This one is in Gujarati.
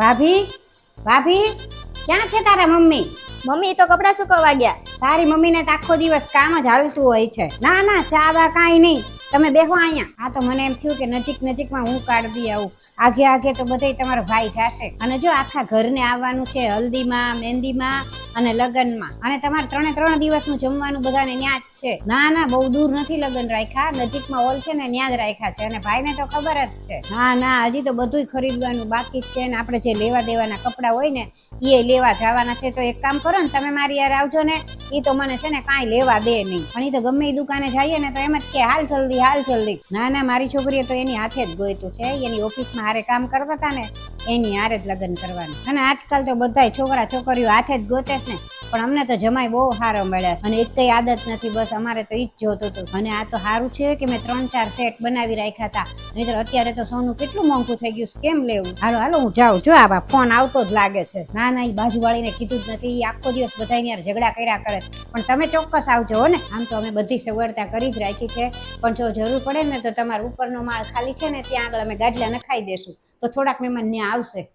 ભાભી ભાભી ક્યાં છે તારા મમ્મી? મમ્મી તો કપડાં સુકવવા ગયા. તારી મમ્મીને તો આખો દિવસ કામ જ હાલતું હોય છે. ના ના ચા બા કાંઈ નહીં, તમે બેહો અહીંયા. આ તો મને એમ થયું કે નજીકમાં હું કાઢી આવું. આગે તો બધે તમારો ભાઈ જાશે. અને જો આખા ઘરને આવવાનું છે, હલ્દીમાં, મહેંદીમાં અને લગ્નમાં. અને તમારે 3 દિવસનું જમવાનું બધાને ન્યા જ છે. ના ના બહુ દૂર નથી લગ્ન રાખ્યા, નજીકમાં હોલ છે ને ન્યા જ રાખ્યા છે. અને ભાઈને તો ખબર જ છે. ના ના હજી તો બધુંય ખરીદવાનું બાકી જ છે ને આપણે જે લેવા દેવાના કપડા હોય ને એ લેવા જવાના છે. તો એક કામ કરો ને, તમે મારી યાર આવજો ને. એ તો મને છે ને કાંઈ લેવા દે નહીં, પણ એ તો ગમે એ દુકાને જઈએ ને તો એમ જ કે હાલ જલ્દી. ના ના મારી છોકરીએ તો એની હાથે જ ગોઈતું છે. એની ઓફિસમાં હારે કામ કરતા હતા ને એની હારે જ લગ્ન કરવાનું. અને આજકાલ તો બધાય છોકરા છોકરીઓ હાથે જ ગોતે છે ને. પણ અમને તો જમાઈ બહુ સારો મળ્યા છે અને એક કઈ આદત નથી, બસ અમારે તો ઈ જ જોતું હતું. અને આ તો સારું છે કે મેં 3-4 સેટ બનાવી રાખ્યા હતા, નહીતર અત્યારે તો સોનું કેટલું મોંઘું થઈ ગયું છે, કેમ લેવું? હાલો હું જાઉં. જો આ ફોન આવતો જ લાગે છે. ના ના એ બાજુવાળીને કીધું જ નથી, એ આખો દિવસ બધાની યાર ઝઘડા કર્યા કરે. પણ તમે ચોક્કસ આવજો હો ને. આમ તો અમે બધી સગવડતા કરી જ રાખી છે, પણ જો જરૂર પડે ને તો તમારો ઉપરનો માળ ખાલી છે ને ત્યાં આગળ અમે ગાડલા નખાઈ દેશું, તો થોડાક મહેમાન ત્યાં આવશે.